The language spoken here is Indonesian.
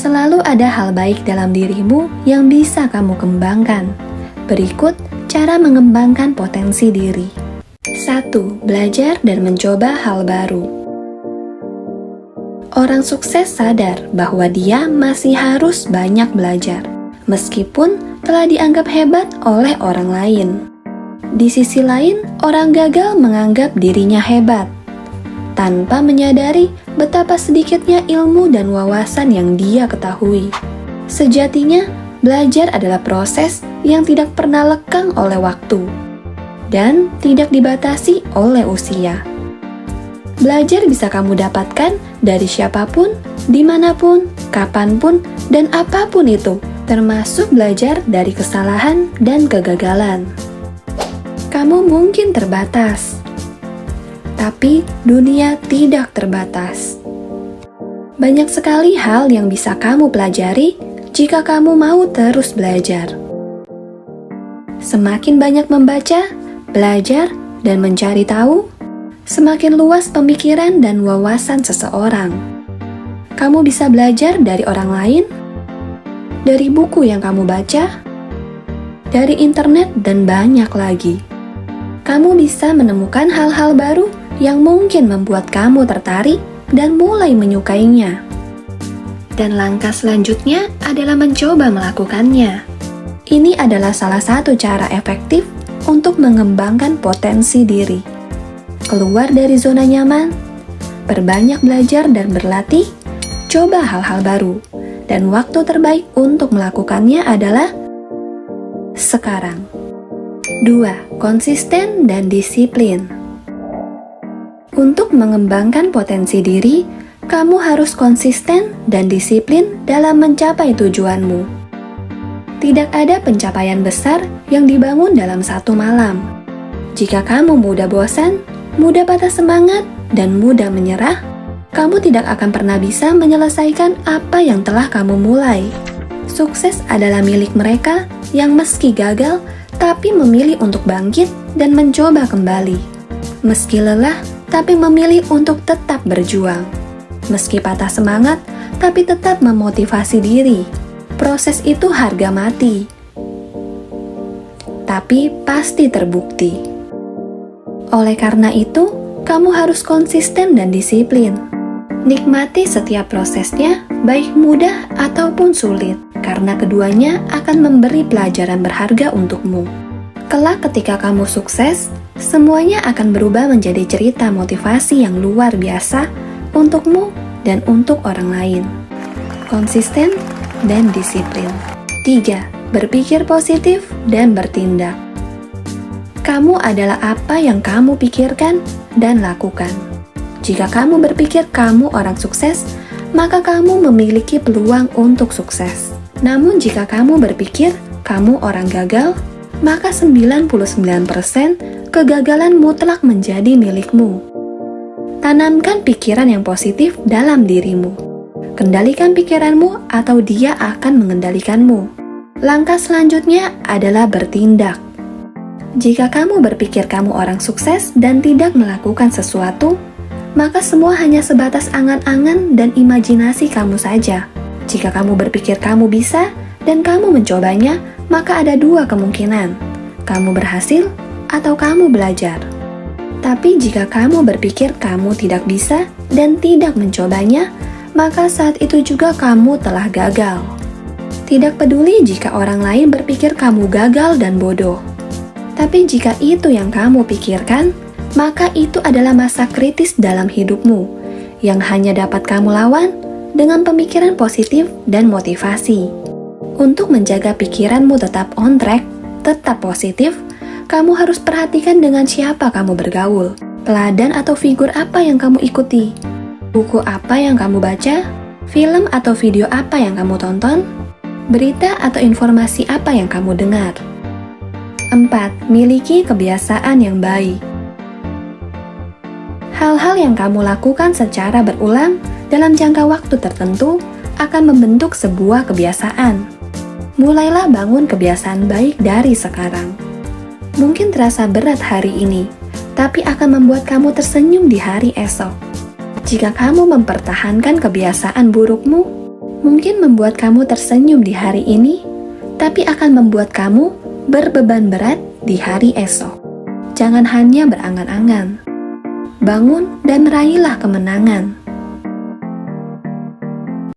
Selalu ada hal baik dalam dirimu yang bisa kamu kembangkan. Berikut cara mengembangkan potensi diri. 1. Belajar dan mencoba hal baru. Orang sukses sadar bahwa dia masih harus banyak belajar, meskipun telah dianggap hebat oleh orang lain. Di sisi lain, orang gagal menganggap dirinya hebat, tanpa menyadari betapa sedikitnya ilmu dan wawasan yang dia ketahui. Sejatinya, belajar adalah proses yang tidak pernah lekang oleh waktu dan tidak dibatasi oleh usia. Belajar bisa kamu dapatkan dari siapapun, dimanapun, kapanpun, dan apapun itu, termasuk belajar dari kesalahan dan kegagalan. Kamu mungkin terbatas, tapi dunia tidak terbatas. Banyak sekali hal yang bisa kamu pelajari jika kamu mau terus belajar. Semakin banyak membaca, belajar, dan mencari tahu, semakin luas pemikiran dan wawasan seseorang. Kamu bisa belajar dari orang lain, dari buku yang kamu baca, dari internet, dan banyak lagi. Kamu bisa menemukan hal-hal baru yang mungkin membuat kamu tertarik dan mulai menyukainya. Dan langkah selanjutnya adalah mencoba melakukannya. Ini adalah salah satu cara efektif untuk mengembangkan potensi diri. Keluar dari zona nyaman, perbanyak belajar dan berlatih, coba hal-hal baru, dan waktu terbaik untuk melakukannya adalah sekarang. 2. Konsisten dan disiplin. Untuk mengembangkan potensi diri, kamu harus konsisten dan disiplin dalam mencapai tujuanmu. Tidak ada pencapaian besar yang dibangun dalam satu malam. Jika kamu mudah bosan, mudah patah semangat, dan mudah menyerah, kamu tidak akan pernah bisa menyelesaikan apa yang telah kamu mulai. Sukses adalah milik mereka yang meski gagal, tapi memilih untuk bangkit dan mencoba kembali. Meski lelah, tapi memilih untuk tetap berjuang. Meski patah semangat, tapi tetap memotivasi diri. Proses itu harga mati, tapi pasti terbukti. Oleh karena itu, kamu harus konsisten dan disiplin. Nikmati setiap prosesnya, baik mudah ataupun sulit, karena keduanya akan memberi pelajaran berharga untukmu. Kelak ketika kamu sukses, semuanya akan berubah menjadi cerita motivasi yang luar biasa untukmu dan untuk orang lain. Konsisten dan disiplin. 3. Berpikir positif dan bertindak. Kamu adalah apa yang kamu pikirkan dan lakukan. Jika kamu berpikir kamu orang sukses, maka kamu memiliki peluang untuk sukses. Namun jika kamu berpikir kamu orang gagal, maka 99% kegagalan mutlak menjadi milikmu. Tanamkan pikiran yang positif dalam dirimu. Kendalikan pikiranmu atau dia akan mengendalikanmu. Langkah selanjutnya adalah bertindak. Jika kamu berpikir kamu orang sukses dan tidak melakukan sesuatu, maka semua hanya sebatas angan-angan dan imajinasi kamu saja. Jika kamu berpikir kamu bisa dan kamu mencobanya, maka ada dua kemungkinan. Kamu berhasil atau kamu belajar. Tapi jika kamu berpikir kamu tidak bisa dan tidak mencobanya, maka saat itu juga kamu telah gagal. Tidak peduli jika orang lain berpikir kamu gagal dan bodoh. Tapi jika itu yang kamu pikirkan, maka itu adalah masa kritis dalam hidupmu yang hanya dapat kamu lawan dengan pemikiran positif dan motivasi. Untuk menjaga pikiranmu tetap on track, tetap positif, kamu harus perhatikan dengan siapa kamu bergaul, teladan atau figur apa yang kamu ikuti, buku apa yang kamu baca, film atau video apa yang kamu tonton, berita atau informasi apa yang kamu dengar. 4. Miliki kebiasaan yang baik. Hal-hal yang kamu lakukan secara berulang dalam jangka waktu tertentu akan membentuk sebuah kebiasaan. Mulailah bangun kebiasaan baik dari sekarang. Mungkin terasa berat hari ini, tapi akan membuat kamu tersenyum di hari esok. Jika kamu mempertahankan kebiasaan burukmu, mungkin membuat kamu tersenyum di hari ini, tapi akan membuat kamu berbeban berat di hari esok. Jangan hanya berangan-angan. Bangun dan raihlah kemenangan.